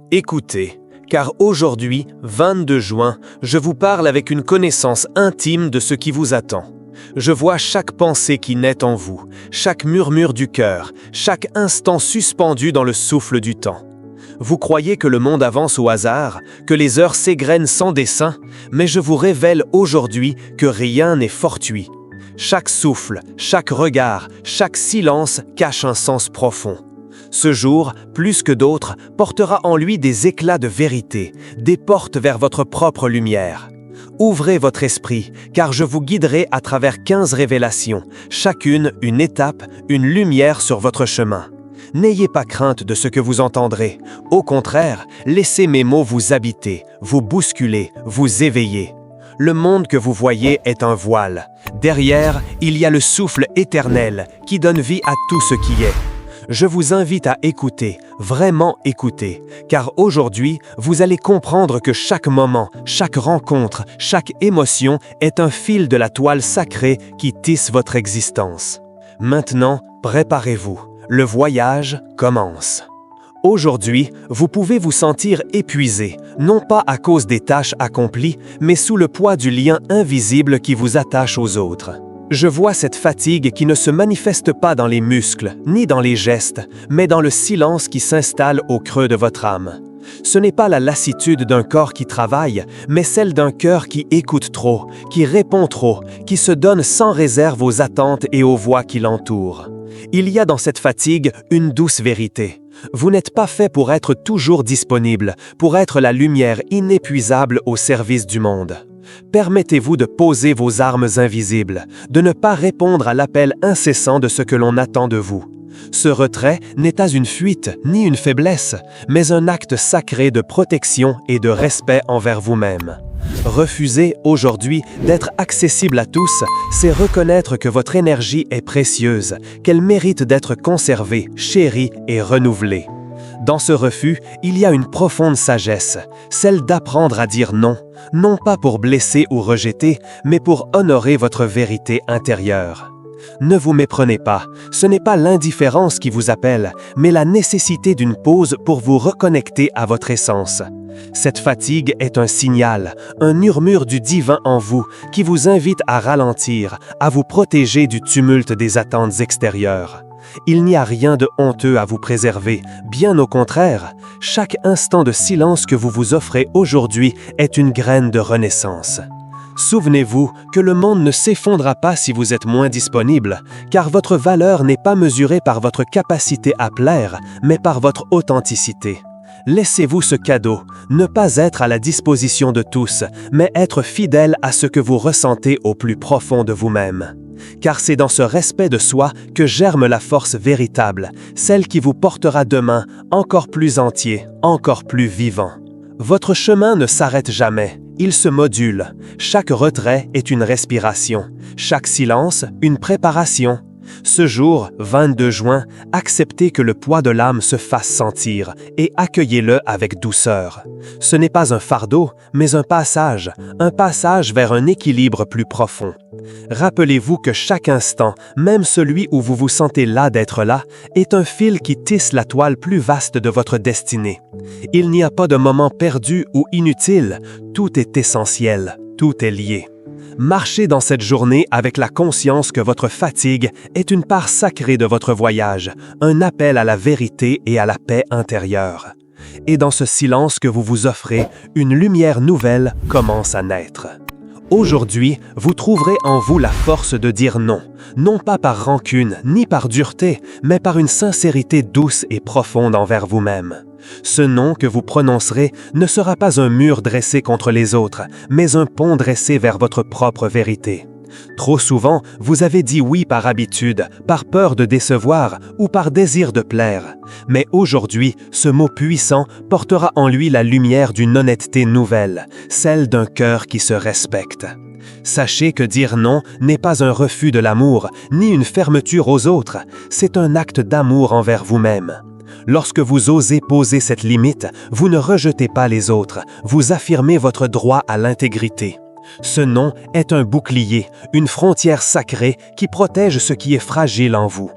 Écoutez, car aujourd'hui, 22 juin, je vous parle avec une connaissance intime de ce qui vous attend. Je vois chaque pensée qui naît en vous, chaque murmure du cœur, chaque instant suspendu dans le souffle du temps. Vous croyez que le monde avance au hasard, que les heures s'égrènent sans dessein, mais je vous révèle aujourd'hui que rien n'est fortuit. Chaque souffle, chaque regard, chaque silence cache un sens profond. Ce jour, plus que d'autres, portera en lui des éclats de vérité, des portes vers votre propre lumière. Ouvrez votre esprit, car je vous guiderai à travers 15 révélations, chacune une étape, une lumière sur votre chemin. N'ayez pas crainte de ce que vous entendrez. Au contraire, laissez mes mots vous habiter, vous bousculer, vous éveiller. Le monde que vous voyez est un voile. Derrière, il y a le souffle éternel qui donne vie à tout ce qui est. Je vous invite à écouter, vraiment écouter, car aujourd'hui, vous allez comprendre que chaque moment, chaque rencontre, chaque émotion est un fil de la toile sacrée qui tisse votre existence. Maintenant, préparez-vous. Le voyage commence. Aujourd'hui, vous pouvez vous sentir épuisé, non pas à cause des tâches accomplies, mais sous le poids du lien invisible qui vous attache aux autres. Je vois cette fatigue qui ne se manifeste pas dans les muscles, ni dans les gestes, mais dans le silence qui s'installe au creux de votre âme. Ce n'est pas la lassitude d'un corps qui travaille, mais celle d'un cœur qui écoute trop, qui répond trop, qui se donne sans réserve aux attentes et aux voix qui l'entourent. Il y a dans cette fatigue une douce vérité. Vous n'êtes pas fait pour être toujours disponible, pour être la lumière inépuisable au service du monde. Permettez-vous de poser vos armes invisibles, de ne pas répondre à l'appel incessant de ce que l'on attend de vous. Ce retrait n'est pas une fuite ni une faiblesse, mais un acte sacré de protection et de respect envers vous-même. Refuser aujourd'hui d'être accessible à tous, c'est reconnaître que votre énergie est précieuse, qu'elle mérite d'être conservée, chérie et renouvelée. Dans ce refus, il y a une profonde sagesse, celle d'apprendre à dire non, non pas pour blesser ou rejeter, mais pour honorer votre vérité intérieure. Ne vous méprenez pas, ce n'est pas l'indifférence qui vous appelle, mais la nécessité d'une pause pour vous reconnecter à votre essence. Cette fatigue est un signal, un murmure du divin en vous qui vous invite à ralentir, à vous protéger du tumulte des attentes extérieures. Il n'y a rien de honteux à vous préserver, bien au contraire, chaque instant de silence que vous vous offrez aujourd'hui est une graine de renaissance. Souvenez-vous que le monde ne s'effondrera pas si vous êtes moins disponible, car votre valeur n'est pas mesurée par votre capacité à plaire, mais par votre authenticité. Laissez-vous ce cadeau, ne pas être à la disposition de tous, mais être fidèle à ce que vous ressentez au plus profond de vous-même. Car c'est dans ce respect de soi que germe la force véritable, celle qui vous portera demain encore plus entier, encore plus vivant. Votre chemin ne s'arrête jamais, il se module. Chaque retrait est une respiration, chaque silence une préparation. Ce jour, 22 juin, acceptez que le poids de l'âme se fasse sentir et accueillez-le avec douceur. Ce n'est pas un fardeau, mais un passage vers un équilibre plus profond. Rappelez-vous que chaque instant, même celui où vous vous sentez las d'être là, est un fil qui tisse la toile plus vaste de votre destinée. Il n'y a pas de moment perdu ou inutile, tout est essentiel, tout est lié. Marchez dans cette journée avec la conscience que votre fatigue est une part sacrée de votre voyage, un appel à la vérité et à la paix intérieure. Et dans ce silence que vous vous offrez, une lumière nouvelle commence à naître. Aujourd'hui, vous trouverez en vous la force de dire non, non pas par rancune ni par dureté, mais par une sincérité douce et profonde envers vous-même. Ce non que vous prononcerez ne sera pas un mur dressé contre les autres, mais un pont dressé vers votre propre vérité. Trop souvent, vous avez dit oui par habitude, par peur de décevoir ou par désir de plaire. Mais aujourd'hui, ce mot puissant portera en lui la lumière d'une honnêteté nouvelle, celle d'un cœur qui se respecte. Sachez que dire non n'est pas un refus de l'amour, ni une fermeture aux autres, c'est un acte d'amour envers vous-même. Lorsque vous osez poser cette limite, vous ne rejetez pas les autres, vous affirmez votre droit à l'intégrité. Ce non est un bouclier, une frontière sacrée qui protège ce qui est fragile en vous.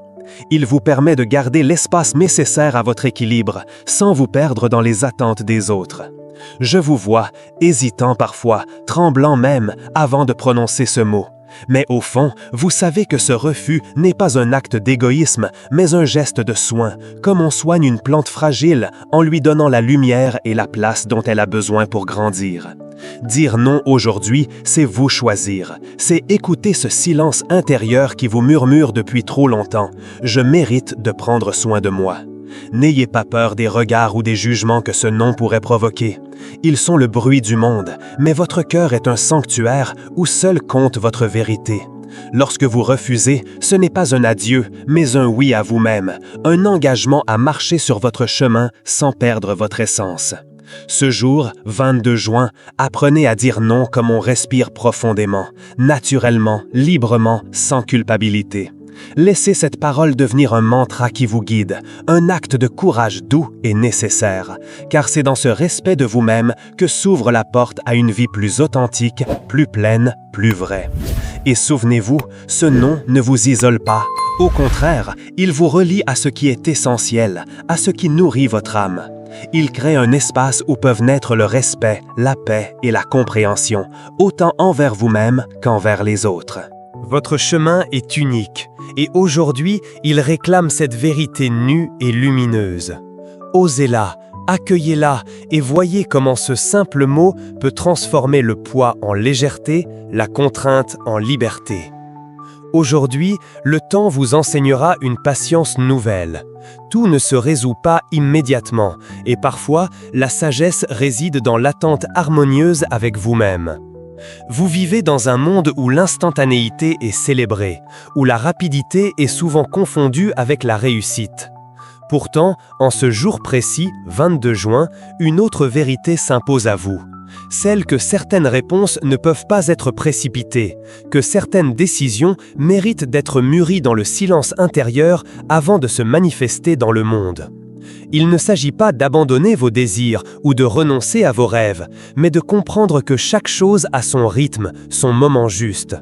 Il vous permet de garder l'espace nécessaire à votre équilibre, sans vous perdre dans les attentes des autres. Je vous vois, hésitant parfois, tremblant même, avant de prononcer ce mot. Mais au fond, vous savez que ce refus n'est pas un acte d'égoïsme, mais un geste de soin, comme on soigne une plante fragile en lui donnant la lumière et la place dont elle a besoin pour grandir. Dire non aujourd'hui, c'est vous choisir. C'est écouter ce silence intérieur qui vous murmure depuis trop longtemps. Je mérite de prendre soin de moi. N'ayez pas peur des regards ou des jugements que ce non pourrait provoquer. Ils sont le bruit du monde, mais votre cœur est un sanctuaire où seul compte votre vérité. Lorsque vous refusez, ce n'est pas un adieu, mais un oui à vous-même, un engagement à marcher sur votre chemin sans perdre votre essence. Ce jour, 22 juin, apprenez à dire non comme on respire profondément, naturellement, librement, sans culpabilité. Laissez cette parole devenir un mantra qui vous guide, un acte de courage doux et nécessaire, car c'est dans ce respect de vous-même que s'ouvre la porte à une vie plus authentique, plus pleine, plus vraie. Et souvenez-vous, ce non ne vous isole pas. Au contraire, il vous relie à ce qui est essentiel, à ce qui nourrit votre âme. Il crée un espace où peuvent naître le respect, la paix et la compréhension, autant envers vous-même qu'envers les autres. Votre chemin est unique, et aujourd'hui, il réclame cette vérité nue et lumineuse. Osez-la, accueillez-la et voyez comment ce simple mot peut transformer le poids en légèreté, la contrainte en liberté. Aujourd'hui, le temps vous enseignera une patience nouvelle. Tout ne se résout pas immédiatement, et parfois, la sagesse réside dans l'attente harmonieuse avec vous-même. Vous vivez dans un monde où l'instantanéité est célébrée, où la rapidité est souvent confondue avec la réussite. Pourtant, en ce jour précis, 22 juin, une autre vérité s'impose à vous. Celle que certaines réponses ne peuvent pas être précipitées, que certaines décisions méritent d'être mûries dans le silence intérieur avant de se manifester dans le monde. Il ne s'agit pas d'abandonner vos désirs ou de renoncer à vos rêves, mais de comprendre que chaque chose a son rythme, son moment juste.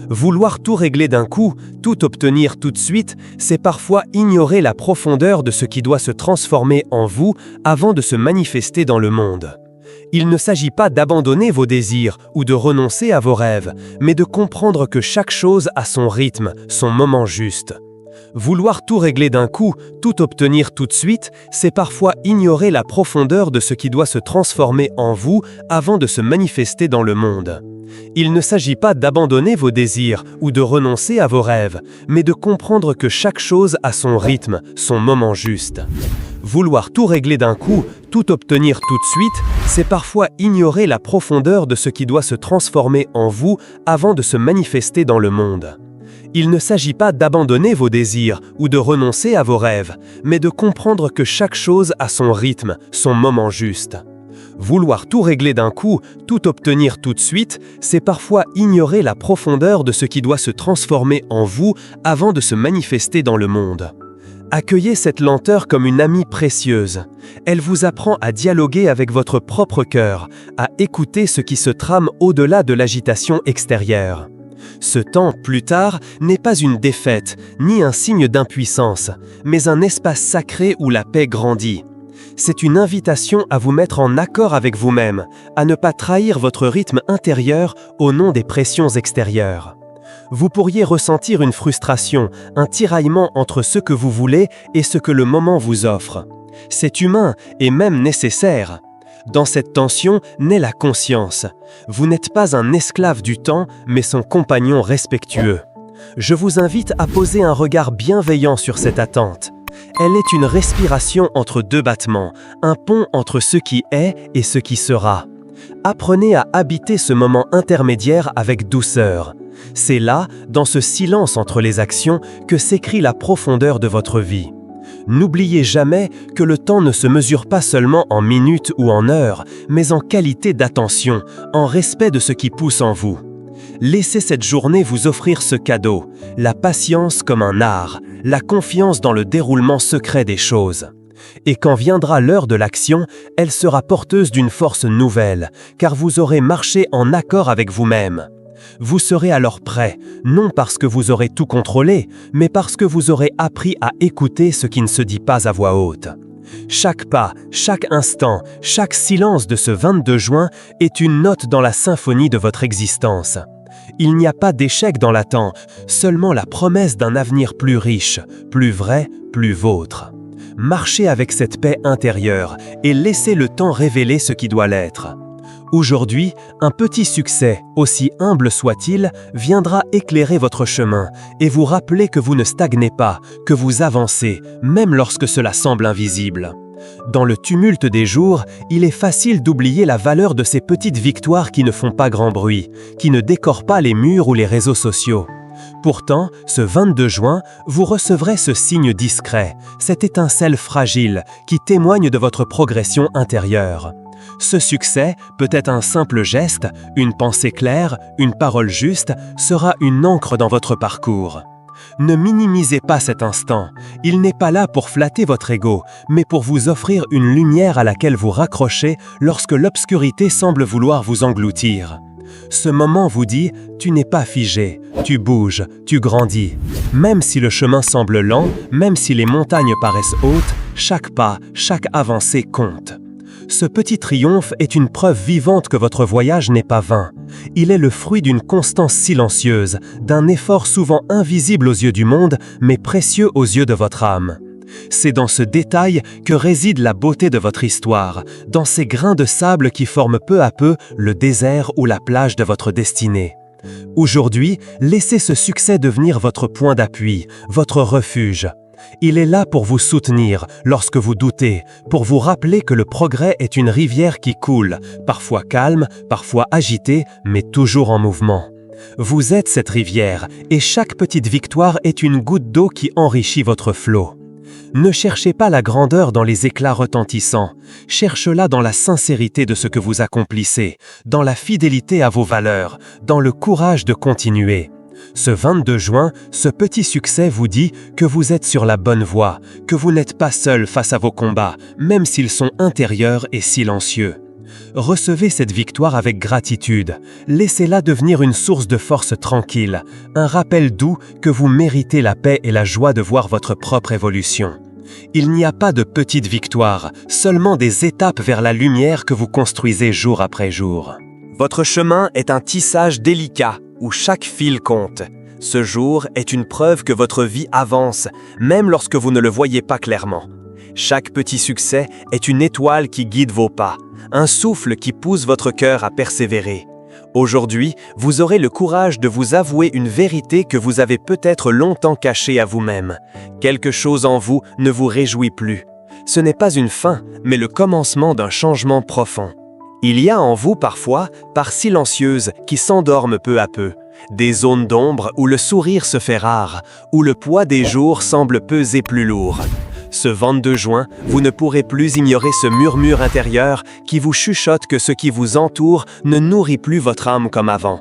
Vouloir tout régler d'un coup, tout obtenir tout de suite, c'est parfois ignorer la profondeur de ce qui doit se transformer en vous avant de se manifester dans le monde. Il ne s'agit pas d'abandonner vos désirs ou de renoncer à vos rêves, mais de comprendre que chaque chose a son rythme, son moment juste. Vouloir tout régler d'un coup, tout obtenir tout de suite, c'est parfois ignorer la profondeur de ce qui doit se transformer en vous avant de se manifester dans le monde. Il ne s'agit pas d'abandonner vos désirs ou de renoncer à vos rêves, mais de comprendre que chaque chose a son rythme, son moment juste. Vouloir tout régler d'un coup, tout obtenir tout de suite, c'est parfois ignorer la profondeur de ce qui doit se transformer en vous avant de se manifester dans le monde. Il ne s'agit pas d'abandonner vos désirs ou de renoncer à vos rêves, mais de comprendre que chaque chose a son rythme, son moment juste. Vouloir tout régler d'un coup, tout obtenir tout de suite, c'est parfois ignorer la profondeur de ce qui doit se transformer en vous avant de se manifester dans le monde. Accueillez cette lenteur comme une amie précieuse. Elle vous apprend à dialoguer avec votre propre cœur, à écouter ce qui se trame au-delà de l'agitation extérieure. Ce temps, plus tard, n'est pas une défaite, ni un signe d'impuissance, mais un espace sacré où la paix grandit. C'est une invitation à vous mettre en accord avec vous-même, à ne pas trahir votre rythme intérieur au nom des pressions extérieures. Vous pourriez ressentir une frustration, un tiraillement entre ce que vous voulez et ce que le moment vous offre. C'est humain et même nécessaire. Dans cette tension naît la conscience. Vous n'êtes pas un esclave du temps, mais son compagnon respectueux. Je vous invite à poser un regard bienveillant sur cette attente. Elle est une respiration entre deux battements, un pont entre ce qui est et ce qui sera. Apprenez à habiter ce moment intermédiaire avec douceur. C'est là, dans ce silence entre les actions, que s'écrit la profondeur de votre vie. N'oubliez jamais que le temps ne se mesure pas seulement en minutes ou en heures, mais en qualité d'attention, en respect de ce qui pousse en vous. Laissez cette journée vous offrir ce cadeau, la patience comme un art, la confiance dans le déroulement secret des choses. Et quand viendra l'heure de l'action, elle sera porteuse d'une force nouvelle, car vous aurez marché en accord avec vous-même. Vous serez alors prêt, non parce que vous aurez tout contrôlé, mais parce que vous aurez appris à écouter ce qui ne se dit pas à voix haute. Chaque pas, chaque instant, chaque silence de ce 22 juin est une note dans la symphonie de votre existence. Il n'y a pas d'échec dans l'attente, seulement la promesse d'un avenir plus riche, plus vrai, plus vôtre. Marchez avec cette paix intérieure et laissez le temps révéler ce qui doit l'être. Aujourd'hui, un petit succès, aussi humble soit-il, viendra éclairer votre chemin et vous rappeler que vous ne stagnez pas, que vous avancez, même lorsque cela semble invisible. Dans le tumulte des jours, il est facile d'oublier la valeur de ces petites victoires qui ne font pas grand bruit, qui ne décorent pas les murs ou les réseaux sociaux. Pourtant, ce 22 juin, vous recevrez ce signe discret, cette étincelle fragile qui témoigne de votre progression intérieure. Ce succès, peut-être un simple geste, une pensée claire, une parole juste, sera une encre dans votre parcours. Ne minimisez pas cet instant. Il n'est pas là pour flatter votre ego, mais pour vous offrir une lumière à laquelle vous raccrochez lorsque l'obscurité semble vouloir vous engloutir. Ce moment vous dit « tu n'es pas figé, tu bouges, tu grandis ». Même si le chemin semble lent, même si les montagnes paraissent hautes, chaque pas, chaque avancée compte. Ce petit triomphe est une preuve vivante que votre voyage n'est pas vain. Il est le fruit d'une constance silencieuse, d'un effort souvent invisible aux yeux du monde, mais précieux aux yeux de votre âme. C'est dans ce détail que réside la beauté de votre histoire, dans ces grains de sable qui forment peu à peu le désert ou la plage de votre destinée. Aujourd'hui, laissez ce succès devenir votre point d'appui, votre refuge. Il est là pour vous soutenir lorsque vous doutez, pour vous rappeler que le progrès est une rivière qui coule, parfois calme, parfois agitée, mais toujours en mouvement. Vous êtes cette rivière et chaque petite victoire est une goutte d'eau qui enrichit votre flot. Ne cherchez pas la grandeur dans les éclats retentissants, cherchez-la dans la sincérité de ce que vous accomplissez, dans la fidélité à vos valeurs, dans le courage de continuer. Ce 22 juin, ce petit succès vous dit que vous êtes sur la bonne voie, que vous n'êtes pas seul face à vos combats, même s'ils sont intérieurs et silencieux. Recevez cette victoire avec gratitude, laissez-la devenir une source de force tranquille, un rappel doux que vous méritez la paix et la joie de voir votre propre évolution. Il n'y a pas de petite victoire, seulement des étapes vers la lumière que vous construisez jour après jour. Votre chemin est un tissage délicat où chaque fil compte. Ce jour est une preuve que votre vie avance, même lorsque vous ne le voyez pas clairement. Chaque petit succès est une étoile qui guide vos pas, un souffle qui pousse votre cœur à persévérer. Aujourd'hui, vous aurez le courage de vous avouer une vérité que vous avez peut-être longtemps cachée à vous-même. Quelque chose en vous ne vous réjouit plus. Ce n'est pas une fin, mais le commencement d'un changement profond. Il y a en vous parfois parts silencieuses qui s'endorment peu à peu, des zones d'ombre où le sourire se fait rare, où le poids des jours semble peser plus lourd. Ce 22 juin, vous ne pourrez plus ignorer ce murmure intérieur qui vous chuchote que ce qui vous entoure ne nourrit plus votre âme comme avant.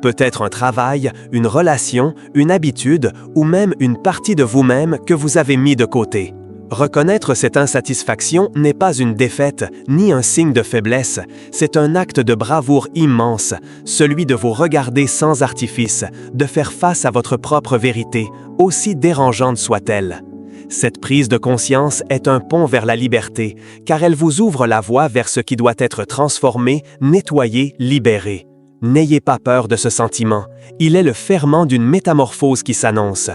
Peut-être un travail, une relation, une habitude ou même une partie de vous-même que vous avez mis de côté. Reconnaître cette insatisfaction n'est pas une défaite, ni un signe de faiblesse, c'est un acte de bravoure immense, celui de vous regarder sans artifice, de faire face à votre propre vérité, aussi dérangeante soit-elle. Cette prise de conscience est un pont vers la liberté, car elle vous ouvre la voie vers ce qui doit être transformé, nettoyé, libéré. N'ayez pas peur de ce sentiment, il est le ferment d'une métamorphose qui s'annonce.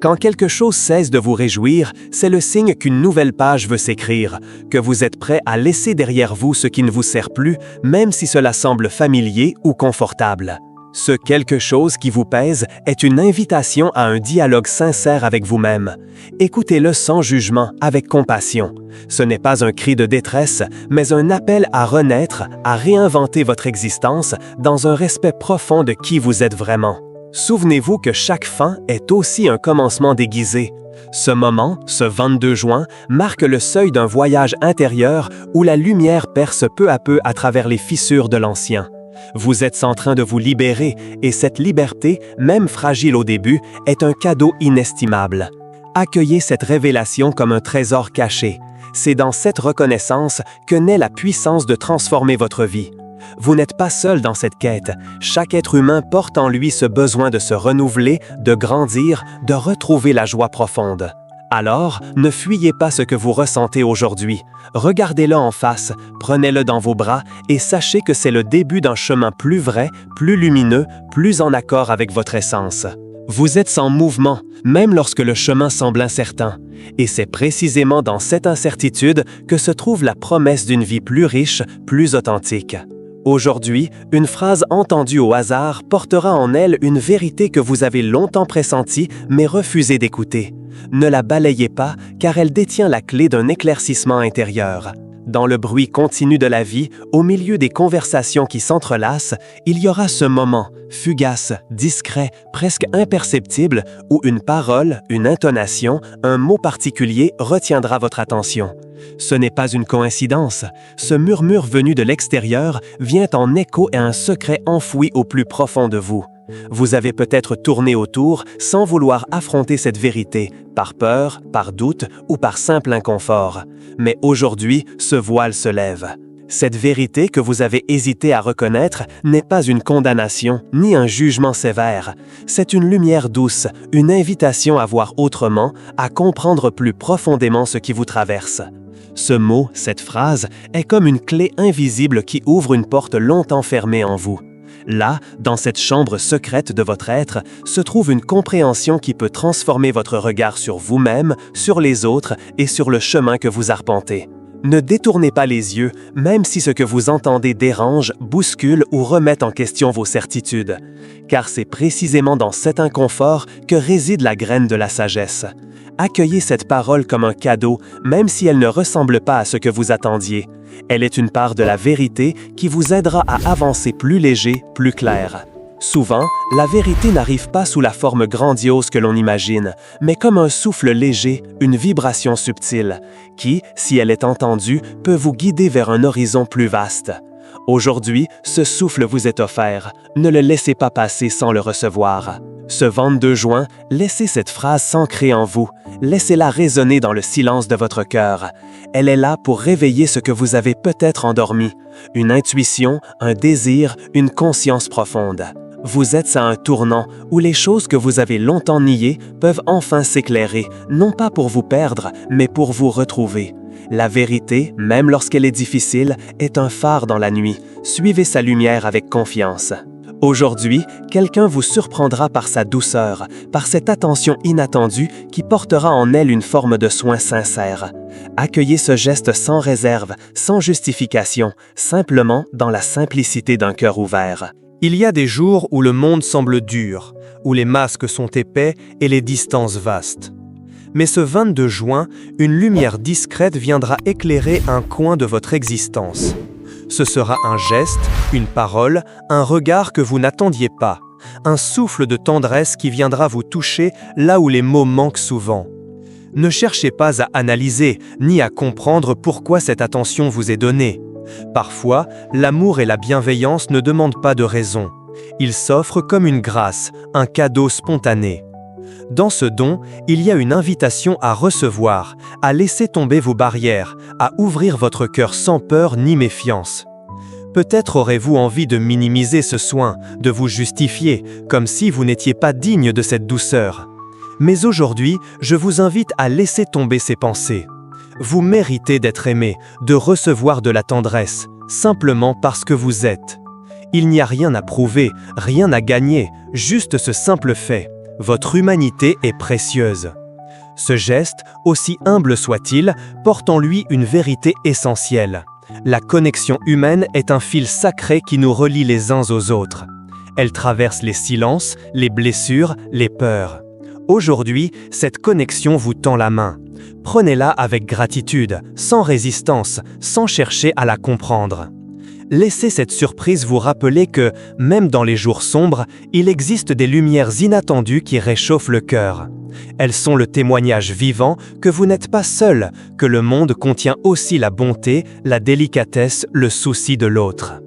Quand quelque chose cesse de vous réjouir, c'est le signe qu'une nouvelle page veut s'écrire, que vous êtes prêt à laisser derrière vous ce qui ne vous sert plus, même si cela semble familier ou confortable. Ce quelque chose qui vous pèse est une invitation à un dialogue sincère avec vous-même. Écoutez-le sans jugement, avec compassion. Ce n'est pas un cri de détresse, mais un appel à renaître, à réinventer votre existence dans un respect profond de qui vous êtes vraiment. Souvenez-vous que chaque fin est aussi un commencement déguisé. Ce moment, ce 22 juin, marque le seuil d'un voyage intérieur où la lumière perce peu à peu à travers les fissures de l'ancien. Vous êtes en train de vous libérer et cette liberté, même fragile au début, est un cadeau inestimable. Accueillez cette révélation comme un trésor caché. C'est dans cette reconnaissance que naît la puissance de transformer votre vie. Vous n'êtes pas seul dans cette quête. Chaque être humain porte en lui ce besoin de se renouveler, de grandir, de retrouver la joie profonde. Alors, ne fuyez pas ce que vous ressentez aujourd'hui. Regardez-le en face, prenez-le dans vos bras et sachez que c'est le début d'un chemin plus vrai, plus lumineux, plus en accord avec votre essence. Vous êtes en mouvement, même lorsque le chemin semble incertain. Et c'est précisément dans cette incertitude que se trouve la promesse d'une vie plus riche, plus authentique. Aujourd'hui, une phrase entendue au hasard portera en elle une vérité que vous avez longtemps pressentie mais refusé d'écouter. Ne la balayez pas, car elle détient la clé d'un éclaircissement intérieur. Dans le bruit continu de la vie, au milieu des conversations qui s'entrelacent, il y aura ce moment, fugace, discret, presque imperceptible, où une parole, une intonation, un mot particulier retiendra votre attention. Ce n'est pas une coïncidence. Ce murmure venu de l'extérieur vient en écho à un secret enfoui au plus profond de vous. Vous avez peut-être tourné autour sans vouloir affronter cette vérité, par peur, par doute ou par simple inconfort. Mais aujourd'hui, ce voile se lève. Cette vérité que vous avez hésité à reconnaître n'est pas une condamnation ni un jugement sévère. C'est une lumière douce, une invitation à voir autrement, à comprendre plus profondément ce qui vous traverse. Ce mot, cette phrase, est comme une clé invisible qui ouvre une porte longtemps fermée en vous. Là, dans cette chambre secrète de votre être, se trouve une compréhension qui peut transformer votre regard sur vous-même, sur les autres et sur le chemin que vous arpentez. Ne détournez pas les yeux, même si ce que vous entendez dérange, bouscule ou remet en question vos certitudes. Car c'est précisément dans cet inconfort que réside la graine de la sagesse. Accueillez cette parole comme un cadeau, même si elle ne ressemble pas à ce que vous attendiez. Elle est une part de la vérité qui vous aidera à avancer plus léger, plus clair. Souvent, la vérité n'arrive pas sous la forme grandiose que l'on imagine, mais comme un souffle léger, une vibration subtile, qui, si elle est entendue, peut vous guider vers un horizon plus vaste. Aujourd'hui, ce souffle vous est offert. Ne le laissez pas passer sans le recevoir. Ce 22 juin, laissez cette phrase s'ancrer en vous. Laissez-la résonner dans le silence de votre cœur. Elle est là pour réveiller ce que vous avez peut-être endormi. Une intuition, un désir, une conscience profonde. Vous êtes à un tournant où les choses que vous avez longtemps niées peuvent enfin s'éclairer, non pas pour vous perdre, mais pour vous retrouver. La vérité, même lorsqu'elle est difficile, est un phare dans la nuit. Suivez sa lumière avec confiance. Aujourd'hui, quelqu'un vous surprendra par sa douceur, par cette attention inattendue qui portera en elle une forme de soin sincère. Accueillez ce geste sans réserve, sans justification, simplement dans la simplicité d'un cœur ouvert. Il y a des jours où le monde semble dur, où les masques sont épais et les distances vastes. Mais ce 22 juin, une lumière discrète viendra éclairer un coin de votre existence. Ce sera un geste, une parole, un regard que vous n'attendiez pas, un souffle de tendresse qui viendra vous toucher là où les mots manquent souvent. Ne cherchez pas à analyser, ni à comprendre pourquoi cette attention vous est donnée. Parfois, l'amour et la bienveillance ne demandent pas de raison. Ils s'offrent comme une grâce, un cadeau spontané. Dans ce don, il y a une invitation à recevoir, à laisser tomber vos barrières, à ouvrir votre cœur sans peur ni méfiance. Peut-être aurez-vous envie de minimiser ce soin, de vous justifier, comme si vous n'étiez pas digne de cette douceur. Mais aujourd'hui, je vous invite à laisser tomber ces pensées. Vous méritez d'être aimé, de recevoir de la tendresse, simplement parce que vous êtes. Il n'y a rien à prouver, rien à gagner, juste ce simple fait. Votre humanité est précieuse. Ce geste, aussi humble soit-il, porte en lui une vérité essentielle. La connexion humaine est un fil sacré qui nous relie les uns aux autres. Elle traverse les silences, les blessures, les peurs. Aujourd'hui, cette connexion vous tend la main. Prenez-la avec gratitude, sans résistance, sans chercher à la comprendre. Laissez cette surprise vous rappeler que, même dans les jours sombres, il existe des lumières inattendues qui réchauffent le cœur. Elles sont le témoignage vivant que vous n'êtes pas seul, que le monde contient aussi la bonté, la délicatesse, le souci de l'autre.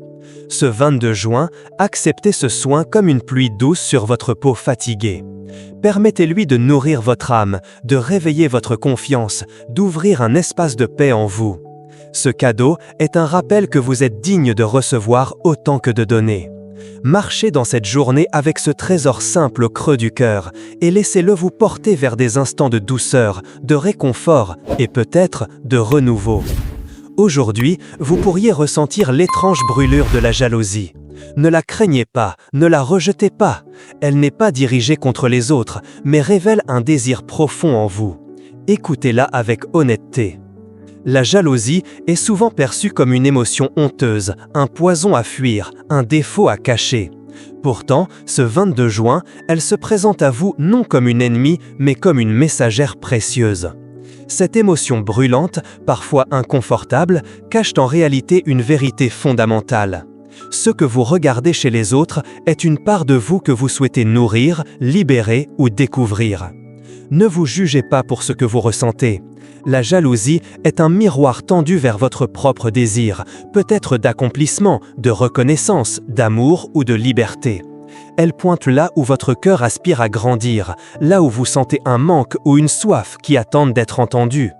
Ce 22 juin, acceptez ce soin comme une pluie douce sur votre peau fatiguée. Permettez-lui de nourrir votre âme, de réveiller votre confiance, d'ouvrir un espace de paix en vous. Ce cadeau est un rappel que vous êtes digne de recevoir autant que de donner. Marchez dans cette journée avec ce trésor simple au creux du cœur et laissez-le vous porter vers des instants de douceur, de réconfort et peut-être de renouveau. Aujourd'hui, vous pourriez ressentir l'étrange brûlure de la jalousie. Ne la craignez pas, ne la rejetez pas. Elle n'est pas dirigée contre les autres, mais révèle un désir profond en vous. Écoutez-la avec honnêteté. La jalousie est souvent perçue comme une émotion honteuse, un poison à fuir, un défaut à cacher. Pourtant, ce 22 juin, elle se présente à vous non comme une ennemie, mais comme une messagère précieuse. Cette émotion brûlante, parfois inconfortable, cache en réalité une vérité fondamentale. Ce que vous regardez chez les autres est une part de vous que vous souhaitez nourrir, libérer ou découvrir. Ne vous jugez pas pour ce que vous ressentez. La jalousie est un miroir tendu vers votre propre désir, peut-être d'accomplissement, de reconnaissance, d'amour ou de liberté. Elle pointe là où votre cœur aspire à grandir, là où vous sentez un manque ou une soif qui attendent d'être entendus.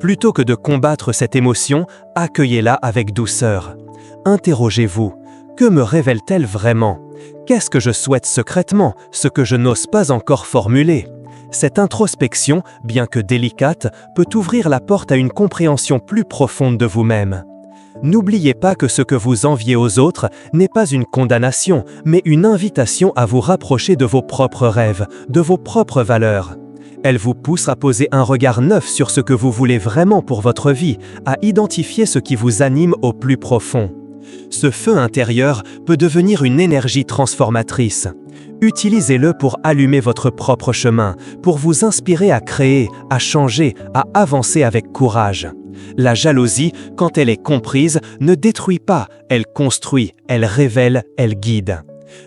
Plutôt que de combattre cette émotion, accueillez-la avec douceur. Interrogez-vous, que me révèle-t-elle vraiment? Qu'est-ce que je souhaite secrètement, ce que je n'ose pas encore formuler? Cette introspection, bien que délicate, peut ouvrir la porte à une compréhension plus profonde de vous-même. N'oubliez pas que ce que vous enviez aux autres n'est pas une condamnation, mais une invitation à vous rapprocher de vos propres rêves, de vos propres valeurs. Elle vous pousse à poser un regard neuf sur ce que vous voulez vraiment pour votre vie, à identifier ce qui vous anime au plus profond. Ce feu intérieur peut devenir une énergie transformatrice. Utilisez-le pour allumer votre propre chemin, pour vous inspirer à créer, à changer, à avancer avec courage. La jalousie, quand elle est comprise, ne détruit pas, elle construit, elle révèle, elle guide.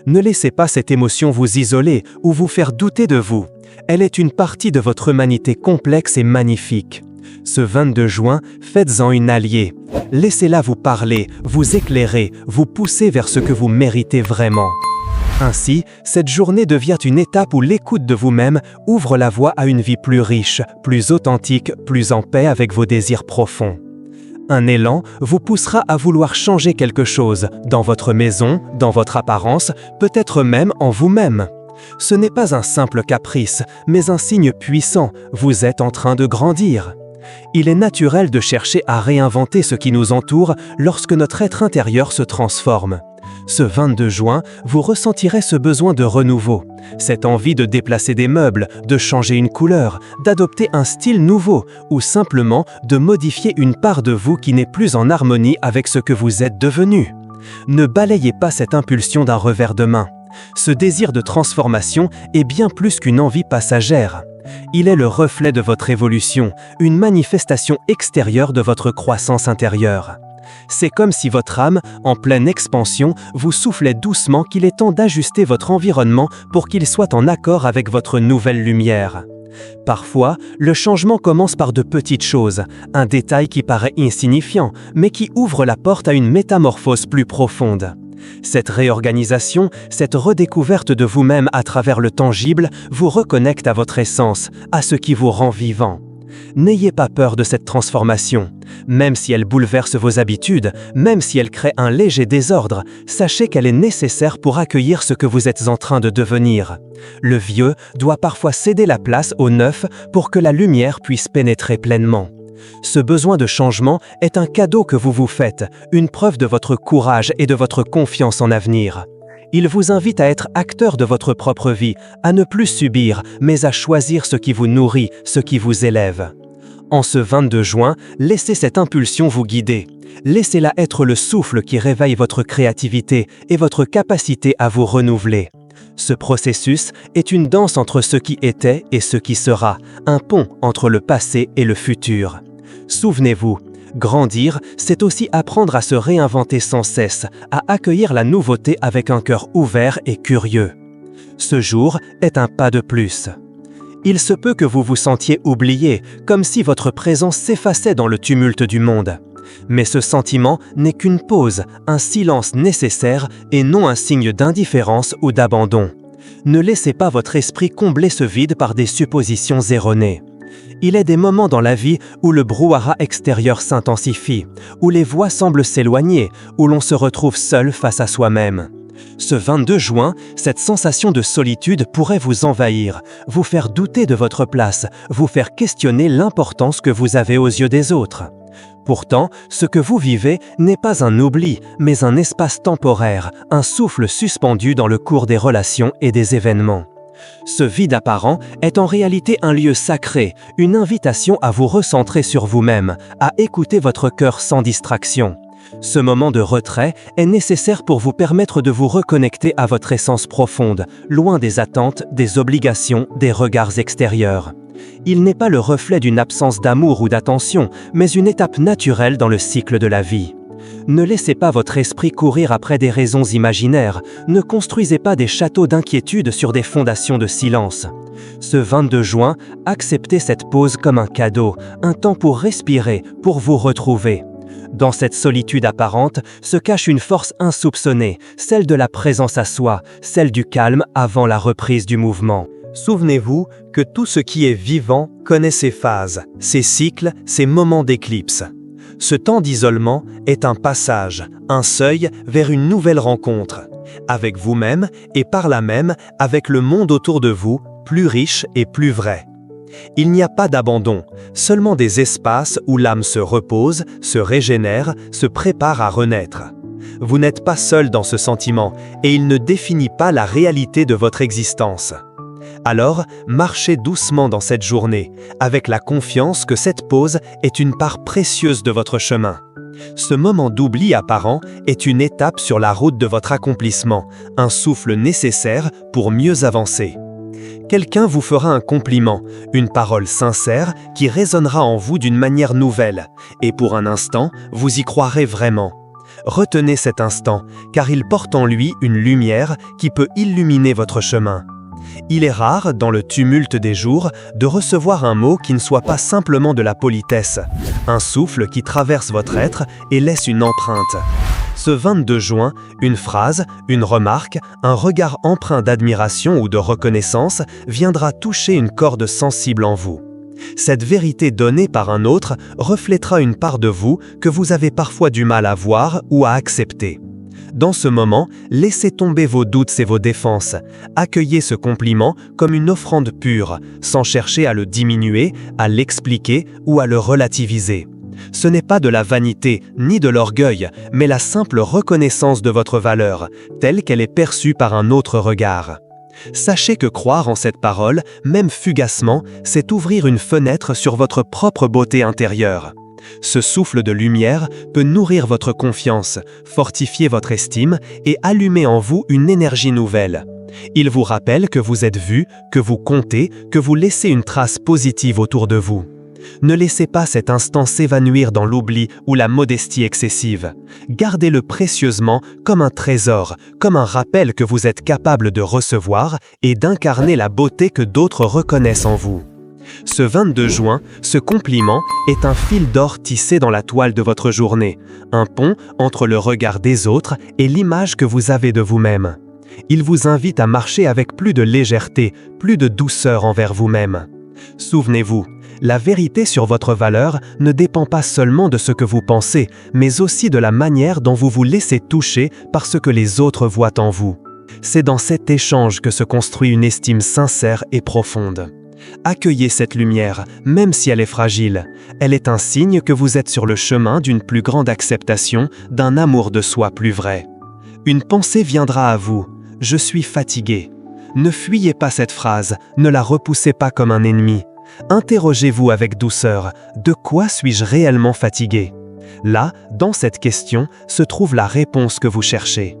Ne laissez pas cette émotion vous isoler ou vous faire douter de vous. Elle est une partie de votre humanité complexe et magnifique. Ce 22 juin, faites-en une alliée. Laissez-la vous parler, vous éclairer, vous pousser vers ce que vous méritez vraiment. Ainsi, cette journée devient une étape où l'écoute de vous-même ouvre la voie à une vie plus riche, plus authentique, plus en paix avec vos désirs profonds. Un élan vous poussera à vouloir changer quelque chose, dans votre maison, dans votre apparence, peut-être même en vous-même. Ce n'est pas un simple caprice, mais un signe puissant, vous êtes en train de grandir. Il est naturel de chercher à réinventer ce qui nous entoure lorsque notre être intérieur se transforme. Ce 22 juin, vous ressentirez ce besoin de renouveau, cette envie de déplacer des meubles, de changer une couleur, d'adopter un style nouveau ou simplement de modifier une part de vous qui n'est plus en harmonie avec ce que vous êtes devenu. Ne balayez pas cette impulsion d'un revers de main. Ce désir de transformation est bien plus qu'une envie passagère. Il est le reflet de votre évolution, une manifestation extérieure de votre croissance intérieure. C'est comme si votre âme, en pleine expansion, vous soufflait doucement qu'il est temps d'ajuster votre environnement pour qu'il soit en accord avec votre nouvelle lumière. Parfois, le changement commence par de petites choses, un détail qui paraît insignifiant, mais qui ouvre la porte à une métamorphose plus profonde. Cette réorganisation, cette redécouverte de vous-même à travers le tangible, vous reconnecte à votre essence, à ce qui vous rend vivant. N'ayez pas peur de cette transformation. Même si elle bouleverse vos habitudes, même si elle crée un léger désordre, sachez qu'elle est nécessaire pour accueillir ce que vous êtes en train de devenir. Le vieux doit parfois céder la place au neuf pour que la lumière puisse pénétrer pleinement. Ce besoin de changement est un cadeau que vous vous faites, une preuve de votre courage et de votre confiance en l'avenir. Il vous invite à être acteur de votre propre vie, à ne plus subir, mais à choisir ce qui vous nourrit, ce qui vous élève. En ce 22 juin, laissez cette impulsion vous guider. Laissez-la être le souffle qui réveille votre créativité et votre capacité à vous renouveler. Ce processus est une danse entre ce qui était et ce qui sera, un pont entre le passé et le futur. Souvenez-vous, grandir, c'est aussi apprendre à se réinventer sans cesse, à accueillir la nouveauté avec un cœur ouvert et curieux. Ce jour est un pas de plus. Il se peut que vous vous sentiez oublié, comme si votre présence s'effaçait dans le tumulte du monde. Mais ce sentiment n'est qu'une pause, un silence nécessaire et non un signe d'indifférence ou d'abandon. Ne laissez pas votre esprit combler ce vide par des suppositions erronées. Il est des moments dans la vie où le brouhaha extérieur s'intensifie, où les voix semblent s'éloigner, où l'on se retrouve seul face à soi-même. Ce 22 juin, cette sensation de solitude pourrait vous envahir, vous faire douter de votre place, vous faire questionner l'importance que vous avez aux yeux des autres. Pourtant, ce que vous vivez n'est pas un oubli, mais un espace temporaire, un souffle suspendu dans le cours des relations et des événements. Ce vide apparent est en réalité un lieu sacré, une invitation à vous recentrer sur vous-même, à écouter votre cœur sans distraction. Ce moment de retrait est nécessaire pour vous permettre de vous reconnecter à votre essence profonde, loin des attentes, des obligations, des regards extérieurs. Il n'est pas le reflet d'une absence d'amour ou d'attention, mais une étape naturelle dans le cycle de la vie. Ne laissez pas votre esprit courir après des raisons imaginaires, ne construisez pas des châteaux d'inquiétude sur des fondations de silence. Ce 22 juin, acceptez cette pause comme un cadeau, un temps pour respirer, pour vous retrouver. Dans cette solitude apparente se cache une force insoupçonnée, celle de la présence à soi, celle du calme avant la reprise du mouvement. Souvenez-vous que tout ce qui est vivant connaît ses phases, ses cycles, ses moments d'éclipse. Ce temps d'isolement est un passage, un seuil vers une nouvelle rencontre, avec vous-même et par là même avec le monde autour de vous, plus riche et plus vrai. Il n'y a pas d'abandon, seulement des espaces où l'âme se repose, se régénère, se prépare à renaître. Vous n'êtes pas seul dans ce sentiment et il ne définit pas la réalité de votre existence. Alors, marchez doucement dans cette journée, avec la confiance que cette pause est une part précieuse de votre chemin. Ce moment d'oubli apparent est une étape sur la route de votre accomplissement, un souffle nécessaire pour mieux avancer. Quelqu'un vous fera un compliment, une parole sincère qui résonnera en vous d'une manière nouvelle, et pour un instant, vous y croirez vraiment. Retenez cet instant, car il porte en lui une lumière qui peut illuminer votre chemin. Il est rare, dans le tumulte des jours, de recevoir un mot qui ne soit pas simplement de la politesse, un souffle qui traverse votre être et laisse une empreinte. Ce 22 juin, une phrase, une remarque, un regard empreint d'admiration ou de reconnaissance viendra toucher une corde sensible en vous. Cette vérité donnée par un autre reflètera une part de vous que vous avez parfois du mal à voir ou à accepter. Dans ce moment, laissez tomber vos doutes et vos défenses. Accueillez ce compliment comme une offrande pure, sans chercher à le diminuer, à l'expliquer ou à le relativiser. Ce n'est pas de la vanité ni de l'orgueil, mais la simple reconnaissance de votre valeur, telle qu'elle est perçue par un autre regard. Sachez que croire en cette parole, même fugacement, c'est ouvrir une fenêtre sur votre propre beauté intérieure. Ce souffle de lumière peut nourrir votre confiance, fortifier votre estime et allumer en vous une énergie nouvelle. Il vous rappelle que vous êtes vu, que vous comptez, que vous laissez une trace positive autour de vous. Ne laissez pas cet instant s'évanouir dans l'oubli ou la modestie excessive. Gardez-le précieusement comme un trésor, comme un rappel que vous êtes capable de recevoir et d'incarner la beauté que d'autres reconnaissent en vous. Ce 22 juin, ce compliment est un fil d'or tissé dans la toile de votre journée, un pont entre le regard des autres et l'image que vous avez de vous-même. Il vous invite à marcher avec plus de légèreté, plus de douceur envers vous-même. Souvenez-vous, la vérité sur votre valeur ne dépend pas seulement de ce que vous pensez, mais aussi de la manière dont vous vous laissez toucher par ce que les autres voient en vous. C'est dans cet échange que se construit une estime sincère et profonde. Accueillez cette lumière, même si elle est fragile. Elle est un signe que vous êtes sur le chemin d'une plus grande acceptation, d'un amour de soi plus vrai. Une pensée viendra à vous. « Je suis fatigué ». Ne fuyez pas cette phrase, ne la repoussez pas comme un ennemi. Interrogez-vous avec douceur, de quoi suis-je réellement fatigué? Là, dans cette question, se trouve la réponse que vous cherchez.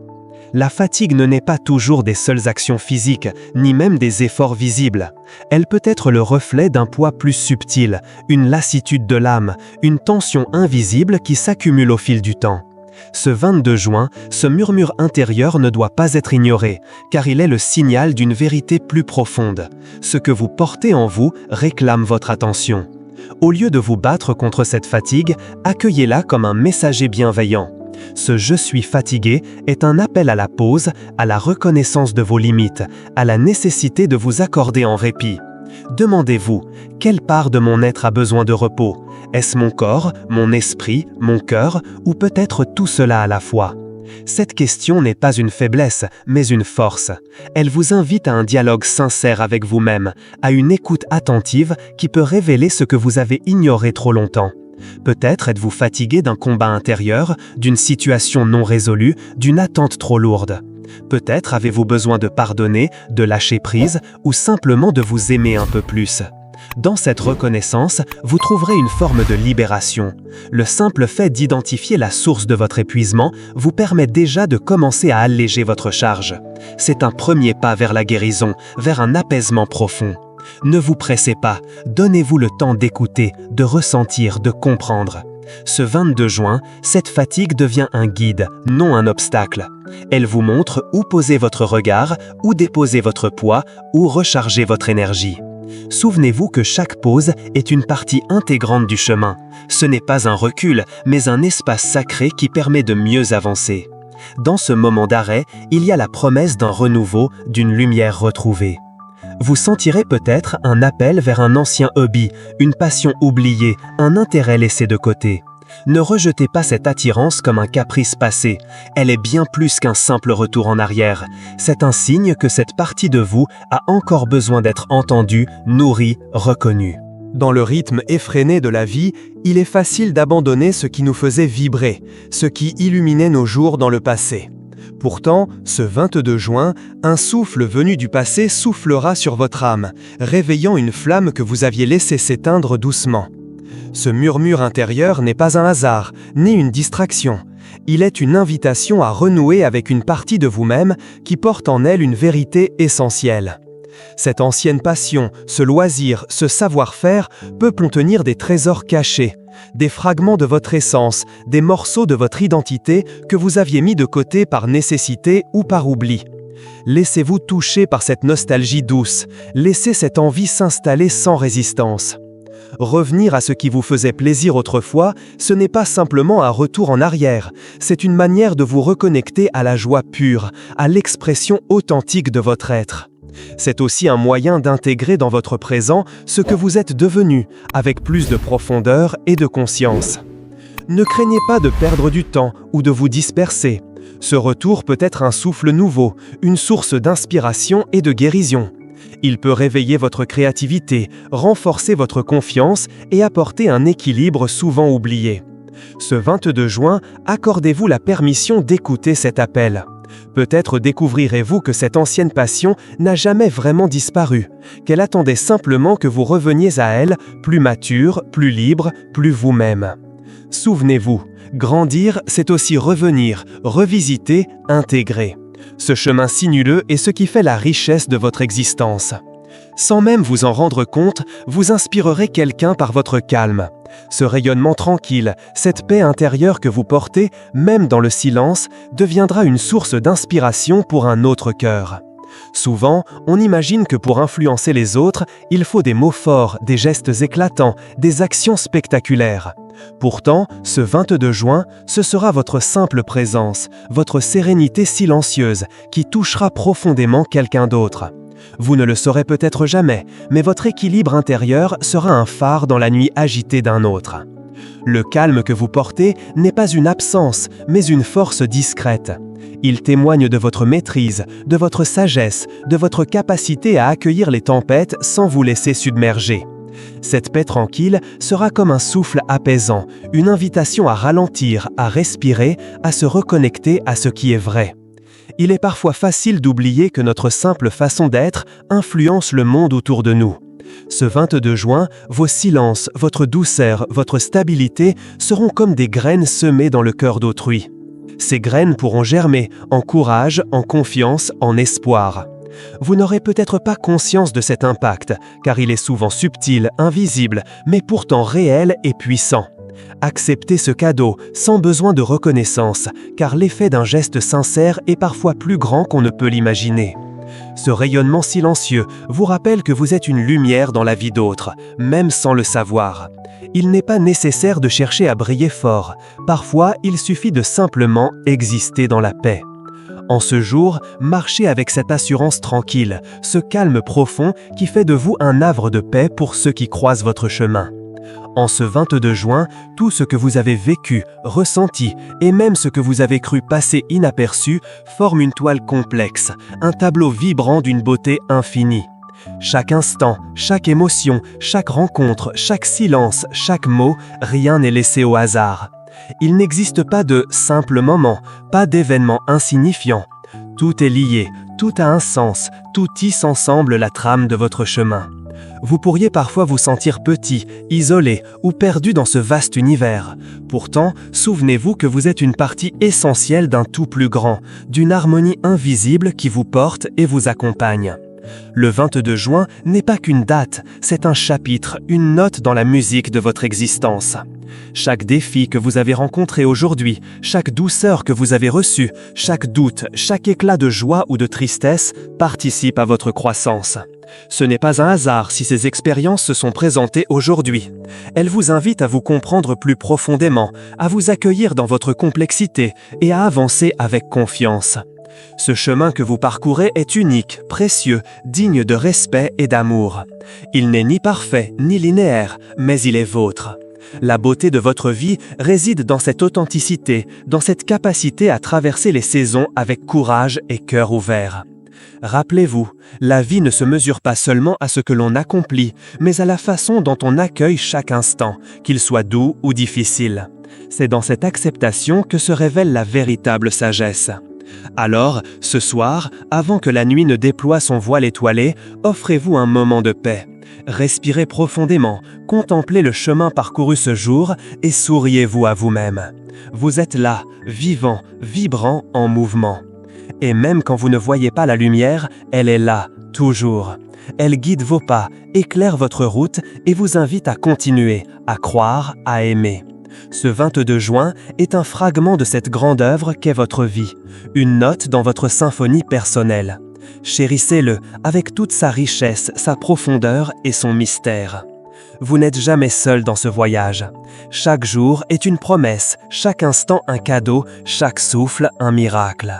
La fatigue ne naît pas toujours des seules actions physiques, ni même des efforts visibles. Elle peut être le reflet d'un poids plus subtil, une lassitude de l'âme, une tension invisible qui s'accumule au fil du temps. Ce 22 juin, ce murmure intérieur ne doit pas être ignoré, car il est le signal d'une vérité plus profonde. Ce que vous portez en vous réclame votre attention. Au lieu de vous battre contre cette fatigue, accueillez-la comme un messager bienveillant. Ce « je suis fatigué » est un appel à la pause, à la reconnaissance de vos limites, à la nécessité de vous accorder en répit. Demandez-vous, quelle part de mon être a besoin de repos? Est-ce mon corps, mon esprit, mon cœur, ou peut-être tout cela à la fois? Cette question n'est pas une faiblesse, mais une force. Elle vous invite à un dialogue sincère avec vous-même, à une écoute attentive qui peut révéler ce que vous avez ignoré trop longtemps. Peut-être êtes-vous fatigué d'un combat intérieur, d'une situation non résolue, d'une attente trop lourde. Peut-être avez-vous besoin de pardonner, de lâcher prise ou simplement de vous aimer un peu plus. Dans cette reconnaissance, vous trouverez une forme de libération. Le simple fait d'identifier la source de votre épuisement vous permet déjà de commencer à alléger votre charge. C'est un premier pas vers la guérison, vers un apaisement profond. Ne vous pressez pas, donnez-vous le temps d'écouter, de ressentir, de comprendre. Ce 22 juin, cette fatigue devient un guide, non un obstacle. Elle vous montre où poser votre regard, où déposer votre poids, où recharger votre énergie. Souvenez-vous que chaque pause est une partie intégrante du chemin. Ce n'est pas un recul, mais un espace sacré qui permet de mieux avancer. Dans ce moment d'arrêt, il y a la promesse d'un renouveau, d'une lumière retrouvée. Vous sentirez peut-être un appel vers un ancien hobby, une passion oubliée, un intérêt laissé de côté. Ne rejetez pas cette attirance comme un caprice passé. Elle est bien plus qu'un simple retour en arrière. C'est un signe que cette partie de vous a encore besoin d'être entendue, nourrie, reconnue. Dans le rythme effréné de la vie, il est facile d'abandonner ce qui nous faisait vibrer, ce qui illuminait nos jours dans le passé. Pourtant, ce 22 juin, un souffle venu du passé soufflera sur votre âme, réveillant une flamme que vous aviez laissée s'éteindre doucement. Ce murmure intérieur n'est pas un hasard, ni une distraction. Il est une invitation à renouer avec une partie de vous-même qui porte en elle une vérité essentielle. Cette ancienne passion, ce loisir, ce savoir-faire peut contenir des trésors cachés, des fragments de votre essence, des morceaux de votre identité que vous aviez mis de côté par nécessité ou par oubli. Laissez-vous toucher par cette nostalgie douce, laissez cette envie s'installer sans résistance. Revenir à ce qui vous faisait plaisir autrefois, ce n'est pas simplement un retour en arrière, c'est une manière de vous reconnecter à la joie pure, à l'expression authentique de votre être. C'est aussi un moyen d'intégrer dans votre présent ce que vous êtes devenu, avec plus de profondeur et de conscience. Ne craignez pas de perdre du temps ou de vous disperser. Ce retour peut être un souffle nouveau, une source d'inspiration et de guérison. Il peut réveiller votre créativité, renforcer votre confiance et apporter un équilibre souvent oublié. Ce 22 juin, accordez-vous la permission d'écouter cet appel. Peut-être découvrirez-vous que cette ancienne passion n'a jamais vraiment disparu, qu'elle attendait simplement que vous reveniez à elle, plus mature, plus libre, plus vous-même. Souvenez-vous, grandir, c'est aussi revenir, revisiter, intégrer. Ce chemin sinueux est ce qui fait la richesse de votre existence. Sans même vous en rendre compte, vous inspirerez quelqu'un par votre calme. Ce rayonnement tranquille, cette paix intérieure que vous portez, même dans le silence, deviendra une source d'inspiration pour un autre cœur. Souvent, on imagine que pour influencer les autres, il faut des mots forts, des gestes éclatants, des actions spectaculaires. Pourtant, ce 22 juin, ce sera votre simple présence, votre sérénité silencieuse, qui touchera profondément quelqu'un d'autre. Vous ne le saurez peut-être jamais, mais votre équilibre intérieur sera un phare dans la nuit agitée d'un autre. Le calme que vous portez n'est pas une absence, mais une force discrète. Il témoigne de votre maîtrise, de votre sagesse, de votre capacité à accueillir les tempêtes sans vous laisser submerger. Cette paix tranquille sera comme un souffle apaisant, une invitation à ralentir, à respirer, à se reconnecter à ce qui est vrai. Il est parfois facile d'oublier que notre simple façon d'être influence le monde autour de nous. Ce 22 juin, vos silences, votre douceur, votre stabilité seront comme des graines semées dans le cœur d'autrui. Ces graines pourront germer en courage, en confiance, en espoir. Vous n'aurez peut-être pas conscience de cet impact, car il est souvent subtil, invisible, mais pourtant réel et puissant. Acceptez ce cadeau sans besoin de reconnaissance, car l'effet d'un geste sincère est parfois plus grand qu'on ne peut l'imaginer. Ce rayonnement silencieux vous rappelle que vous êtes une lumière dans la vie d'autres, même sans le savoir. Il n'est pas nécessaire de chercher à briller fort, parfois il suffit de simplement exister dans la paix. En ce jour, marchez avec cette assurance tranquille, ce calme profond qui fait de vous un havre de paix pour ceux qui croisent votre chemin. En ce 22 juin, tout ce que vous avez vécu, ressenti et même ce que vous avez cru passer inaperçu forme une toile complexe, un tableau vibrant d'une beauté infinie. Chaque instant, chaque émotion, chaque rencontre, chaque silence, chaque mot, rien n'est laissé au hasard. Il n'existe pas de simple moment, pas d'événement insignifiant. Tout est lié, tout a un sens, tout tisse ensemble la trame de votre chemin. Vous pourriez parfois vous sentir petit, isolé ou perdu dans ce vaste univers. Pourtant, souvenez-vous que vous êtes une partie essentielle d'un tout plus grand, d'une harmonie invisible qui vous porte et vous accompagne. Le 22 juin n'est pas qu'une date, c'est un chapitre, une note dans la musique de votre existence. Chaque défi que vous avez rencontré aujourd'hui, chaque douceur que vous avez reçue, chaque doute, chaque éclat de joie ou de tristesse participe à votre croissance. Ce n'est pas un hasard si ces expériences se sont présentées aujourd'hui. Elles vous invitent à vous comprendre plus profondément, à vous accueillir dans votre complexité et à avancer avec confiance. Ce chemin que vous parcourez est unique, précieux, digne de respect et d'amour. Il n'est ni parfait, ni linéaire, mais il est vôtre. La beauté de votre vie réside dans cette authenticité, dans cette capacité à traverser les saisons avec courage et cœur ouvert. Rappelez-vous, la vie ne se mesure pas seulement à ce que l'on accomplit, mais à la façon dont on accueille chaque instant, qu'il soit doux ou difficile. C'est dans cette acceptation que se révèle la véritable sagesse. Alors, ce soir, avant que la nuit ne déploie son voile étoilé, offrez-vous un moment de paix. Respirez profondément, contemplez le chemin parcouru ce jour et souriez-vous à vous-même. Vous êtes là, vivant, vibrant, en mouvement. Et même quand vous ne voyez pas la lumière, elle est là, toujours. Elle guide vos pas, éclaire votre route et vous invite à continuer, à croire, à aimer. Ce 22 juin est un fragment de cette grande œuvre qu'est votre vie, une note dans votre symphonie personnelle. Chérissez-le avec toute sa richesse, sa profondeur et son mystère. Vous n'êtes jamais seul dans ce voyage. Chaque jour est une promesse, chaque instant un cadeau, chaque souffle un miracle.